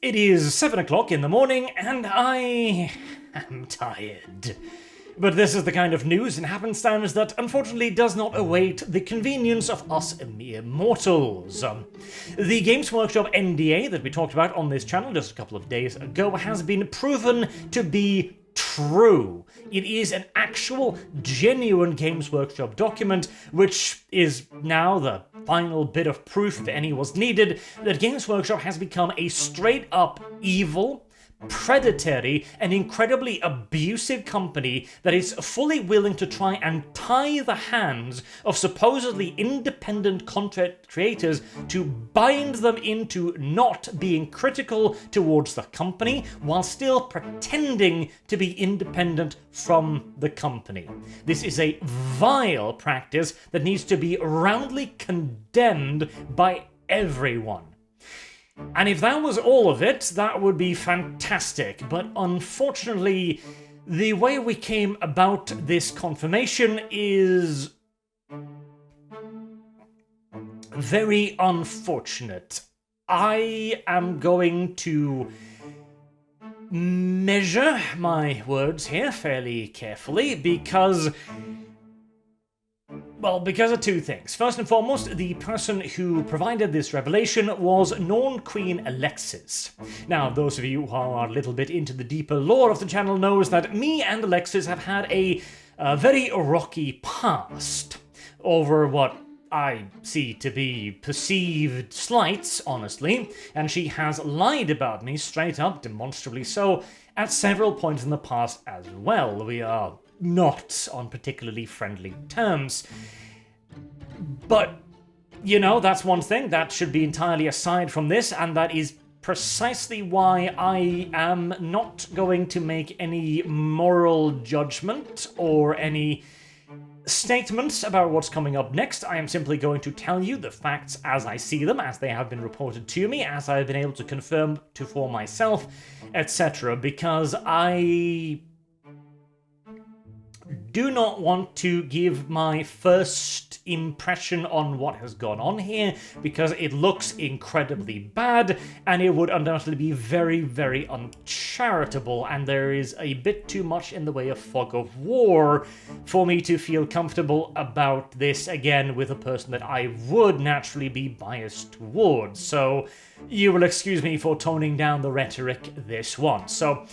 It is 7 o'clock in the morning, and I am tired. But this is the kind of news and happenstance that unfortunately does not await the convenience of us mere mortals. The Games Workshop NDA that we talked about on this channel just a couple of days ago has been proven to be true. It is an actual, genuine Games Workshop document, which is now the final bit of proof, if any was needed, that Games Workshop has become a straight-up evil, predatory, and incredibly abusive company that is fully willing to try and tie the hands of supposedly independent content creators to bind them into not being critical towards the company while still pretending to be independent from the company. This is a vile practice that needs to be roundly condemned by everyone. And if that was all of it, that would be fantastic, but unfortunately, the way we came about this confirmation is very unfortunate. I am going to measure my words here fairly carefully because of two things. First and foremost, the person who provided this revelation was Norn Queen Alexis. Now, those of you who are a little bit into the deeper lore of the channel knows that me and Alexis have had a very rocky past over what I see to be perceived slights, honestly, and she has lied about me straight up, demonstrably so, at several points in the past as well. We are not on particularly friendly terms. But, you know, that's one thing. That should be entirely aside from this, and that is precisely why I am not going to make any moral judgment or any statements about what's coming up next. I am simply going to tell you the facts as I see them, as they have been reported to me, as I've been able to confirm for myself, etc., because I do not want to give my first impression on what has gone on here, because it looks incredibly bad, and it would undoubtedly be very, very uncharitable, and there is a bit too much in the way of fog of war for me to feel comfortable about this again with a person that I would naturally be biased towards. So you will excuse me for toning down the rhetoric this one. So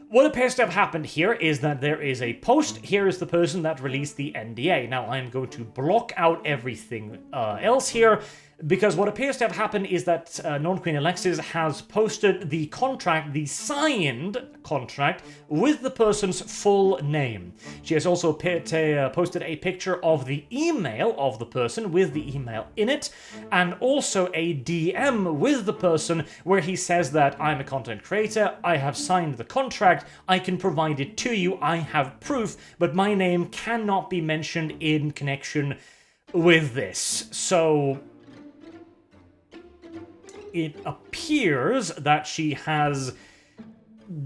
what appears to have happened here is that there is a post. Here is the person that released the NDA. Now, I'm going to block out everything else here, because what appears to have happened is that Non-Queen Alexis has posted the contract, the signed contract, with the person's full name. She has also posted a picture of the email of the person with the email in it, and also a DM with the person where he says that I'm a content creator, I have signed the contract, I can provide it to you, I have proof, but my name cannot be mentioned in connection with this. So it appears that she has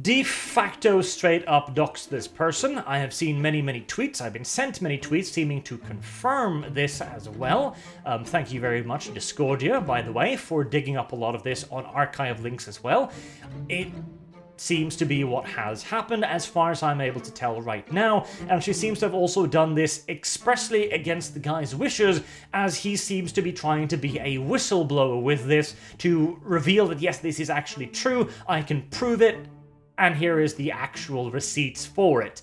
de facto straight up doxed this person. I have seen many, many tweets. I've been sent many tweets seeming to confirm this as well. Thank you very much, Discordia, by the way, for digging up a lot of this on archive links as well. It seems to be what has happened as far as I'm able to tell right now, and she seems to have also done this expressly against the guy's wishes, as he seems to be trying to be a whistleblower with this to reveal that yes, this is actually true, I can prove it, and here is the actual receipts for it.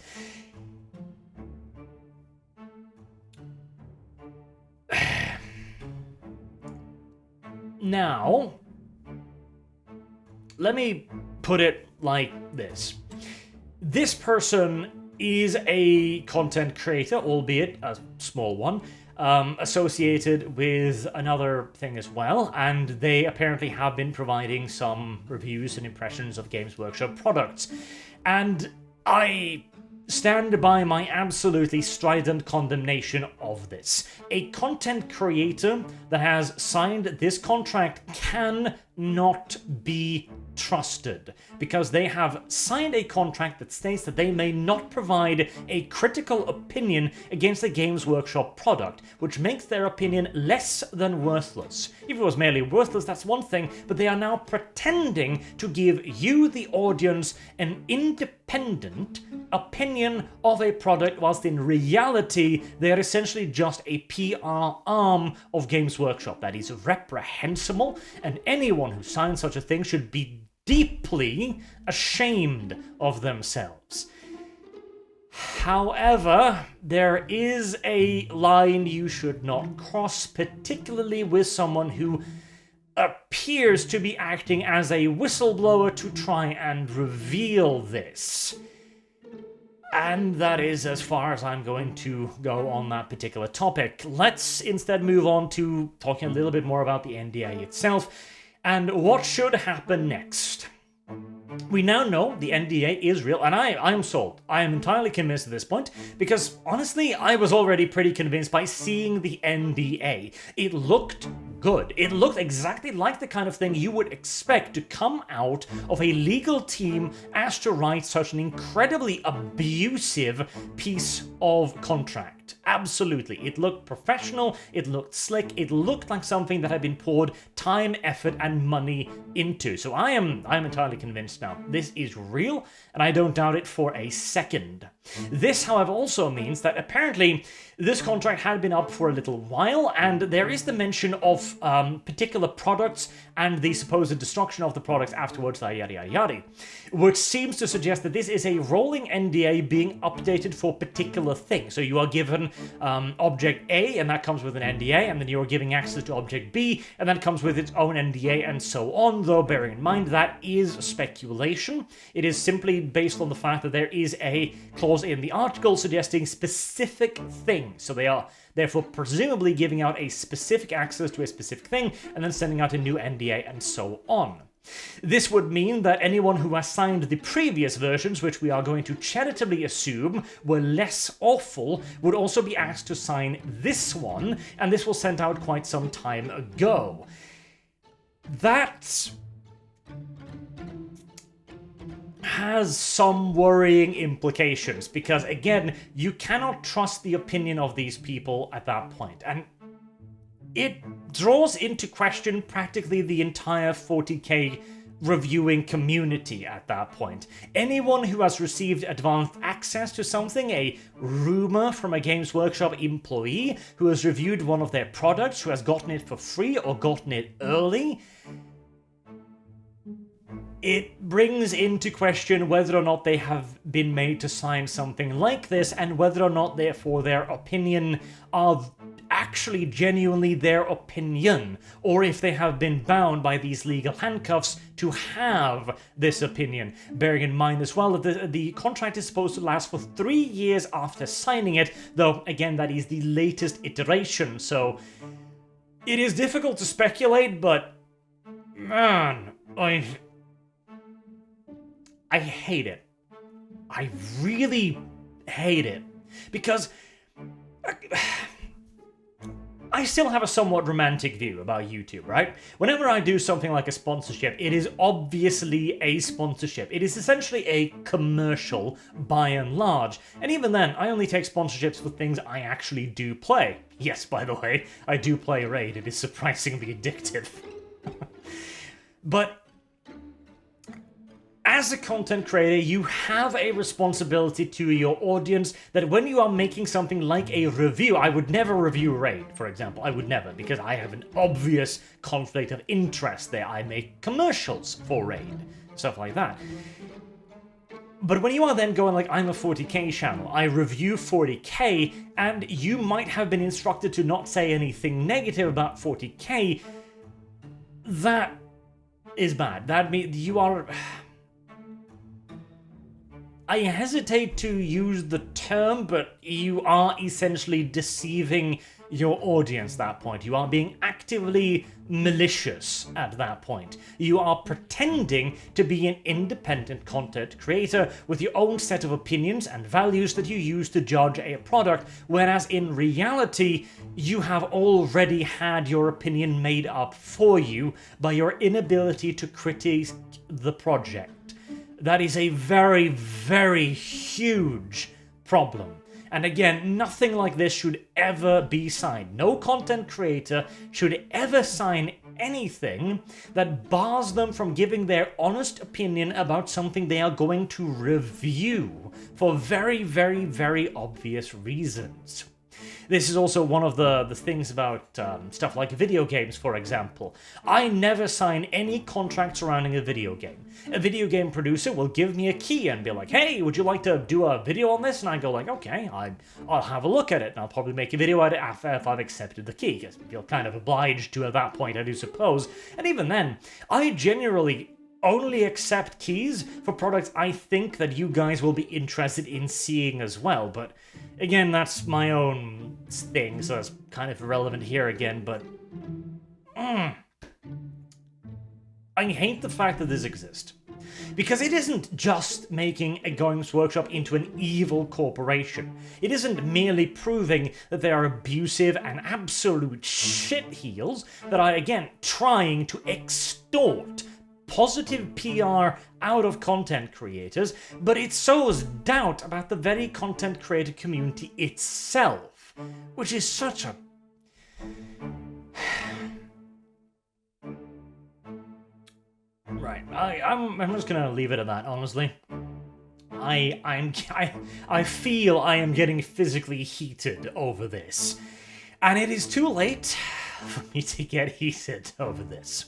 Now, let me put it like this. This person is a content creator, albeit a small one, associated with another thing as well, and they apparently have been providing some reviews and impressions of Games Workshop products. And I stand by my absolutely strident condemnation of this. A content creator that has signed this contract cannot be trusted because they have signed a contract that states that they may not provide a critical opinion against a Games Workshop product, which makes their opinion less than worthless. If it was merely worthless, that's one thing, but they are now pretending to give you, the audience, an independent opinion of a product, whilst in reality they are essentially just a PR arm of Games Workshop. That is reprehensible, and anyone who signs such a thing should be deeply ashamed of themselves. However, there is a line you should not cross, particularly with someone who appears to be acting as a whistleblower to try and reveal this. And that is as far as I'm going to go on that particular topic. Let's instead move on to talking a little bit more about the NDA itself and what should happen next. We now know the NDA is real, and I am sold. I am entirely convinced at this point, because honestly, I was already pretty convinced by seeing the NDA. It looked good. It looked exactly like the kind of thing you would expect to come out of a legal team asked to write such an incredibly abusive piece of contract. Absolutely. It looked professional, it looked slick, it looked like something that had been poured time, effort, and money into. So I am entirely convinced now. This is real, and I don't doubt it for a second. This, however, also means that apparently this contract had been up for a little while, and there is the mention of particular products and the supposed destruction of the products afterwards, yada yada yada, which seems to suggest that this is a rolling NDA being updated for particular things. So you are given Object A, and that comes with an NDA, and then you're giving access to Object B, and that comes with its own NDA, and so on, though bearing in mind that is speculation. It is simply based on the fact that there is a clause in the article suggesting specific things. So they are therefore presumably giving out a specific access to a specific thing, and then sending out a new NDA, and so on. This would mean that anyone who has signed the previous versions, which we are going to charitably assume were less awful, would also be asked to sign this one, and this was sent out quite some time ago. That has some worrying implications, because again, you cannot trust the opinion of these people at that point, and it draws into question practically the entire 40k reviewing community at that point. Anyone who has received advanced access to something, a rumor from a Games Workshop employee who has reviewed one of their products, who has gotten it for free or gotten it early, it brings into question whether or not they have been made to sign something like this, and whether or not, therefore, their opinion of actually genuinely their opinion, or if they have been bound by these legal handcuffs to have this opinion. Bearing in mind as well that the contract is supposed to last for 3 years after signing it, though again that is the latest iteration, so it is difficult to speculate, but man, I hate it. I really hate it. Because I still have a somewhat romantic view about YouTube, right? Whenever I do something like a sponsorship, it is obviously a sponsorship. It is essentially a commercial, by and large. And even then, I only take sponsorships for things I actually do play. Yes, by the way, I do play Raid. It is surprisingly addictive. But as a content creator, you have a responsibility to your audience that when you are making something like a review, I would never review Raid, for example. I would never, because I have an obvious conflict of interest there. I make commercials for Raid, stuff like that. But when you are then going like, I'm a 40k channel, I review 40k, and you might have been instructed to not say anything negative about 40k, that is bad. That means you are... I hesitate to use the term, but you are essentially deceiving your audience at that point. You are being active actively malicious at that point. You are pretending to be an independent content creator with your own set of opinions and values that you use to judge a product, whereas in reality, you have already had your opinion made up for you by your inability to critique the project. That is a very, very huge problem. And again, nothing like this should ever be signed. No content creator should ever sign anything that bars them from giving their honest opinion about something they are going to review for very, very, very obvious reasons. This is also one of the things about stuff like video games, for example. I never sign any contract surrounding a video game. A video game producer will give me a key and be like, hey, would you like to do a video on this? And I go like, okay, I'll have a look at it, and I'll probably make a video at it after if I've accepted the key, because I feel kind of obliged to at that point, I do suppose. And even then, I generally only accept keys for products I think that you guys will be interested in seeing as well, but again, that's my own thing, so it's kind of irrelevant here again, but I hate the fact that this exists. Because it isn't just making a Games Workshop into an evil corporation. It isn't merely proving that they are abusive and absolute shitheels that are, again, trying to extort positive PR out of content creators, but it sows doubt about the very content creator community itself, which is such a... Right, I'm just gonna leave it at that, honestly. I feel I am getting physically heated over this, and it is too late for me to get heated over this.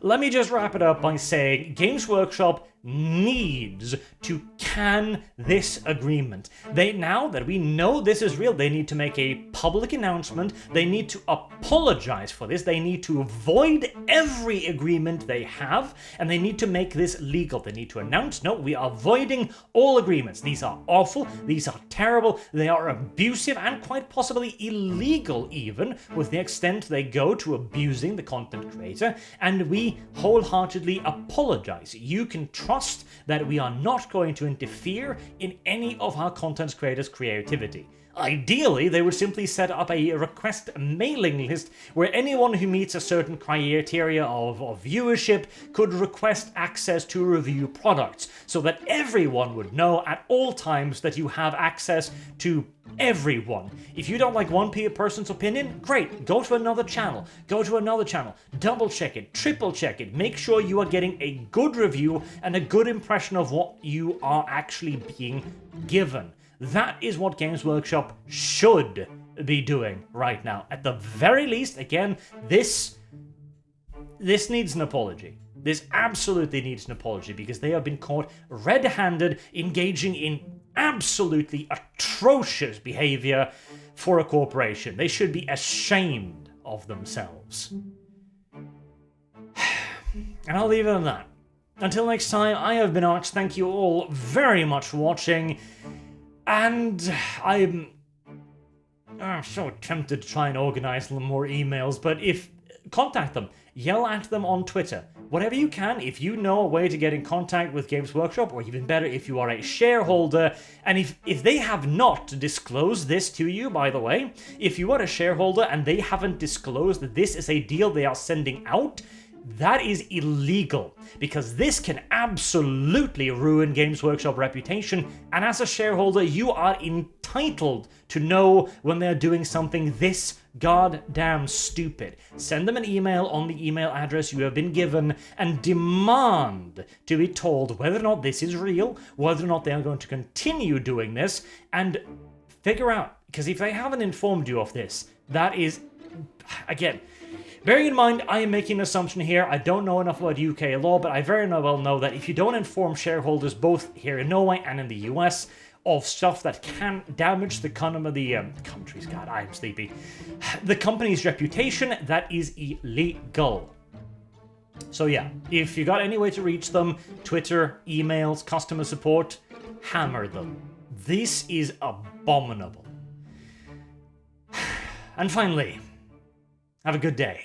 Let me just wrap it up by saying Games Workshop needs to can this agreement. Now that we know this is real, they need to make a public announcement, they need to apologize for this, they need to void every agreement they have, and they need to make this legal. They need to announce, no, we are voiding all agreements. These are awful, these are terrible, they are abusive, and quite possibly illegal even, with the extent they go to abusing the content creator, and we wholeheartedly apologize. You can trust that we are not going to interfere in any of our content creators' creativity. Ideally, they would simply set up a request mailing list where anyone who meets a certain criteria of viewership could request access to review products, so that everyone would know at all times that you have access to everyone. If you don't like one person's opinion, great, go to another channel, double check it, triple check it, make sure you are getting a good review and a good impression of what you are actually being given. That is what Games Workshop should be doing right now. At the very least, again, this needs an apology. This absolutely needs an apology, because they have been caught red-handed engaging in absolutely atrocious behavior for a corporation. They should be ashamed of themselves. And I'll leave it at that. Until next time, I have been Arch. Thank you all very much for watching. And I'm so tempted to try and organize a little more emails, but contact them, yell at them on Twitter, whatever you can. If you know a way to get in contact with Games Workshop, or even better, if you are a shareholder, and if they have not disclosed this to you, by the way, if you are a shareholder and they haven't disclosed that this is a deal they are sending out, that is illegal, because this can absolutely ruin Games Workshop reputation, and as a shareholder, you are entitled to know when they're doing something this goddamn stupid. Send them an email on the email address you have been given and demand to be told whether or not this is real, whether or not they are going to continue doing this, and figure out, because if they haven't informed you of this, that is, again, bearing in mind, I am making an assumption here. I don't know enough about UK law, but I very well know that if you don't inform shareholders, both here in Norway and in the US, of stuff that can damage the country's, God, I'm sleepy, the company's reputation, that is illegal. So yeah, if you got any way to reach them, Twitter, emails, customer support, hammer them. This is abominable. And finally, have a good day.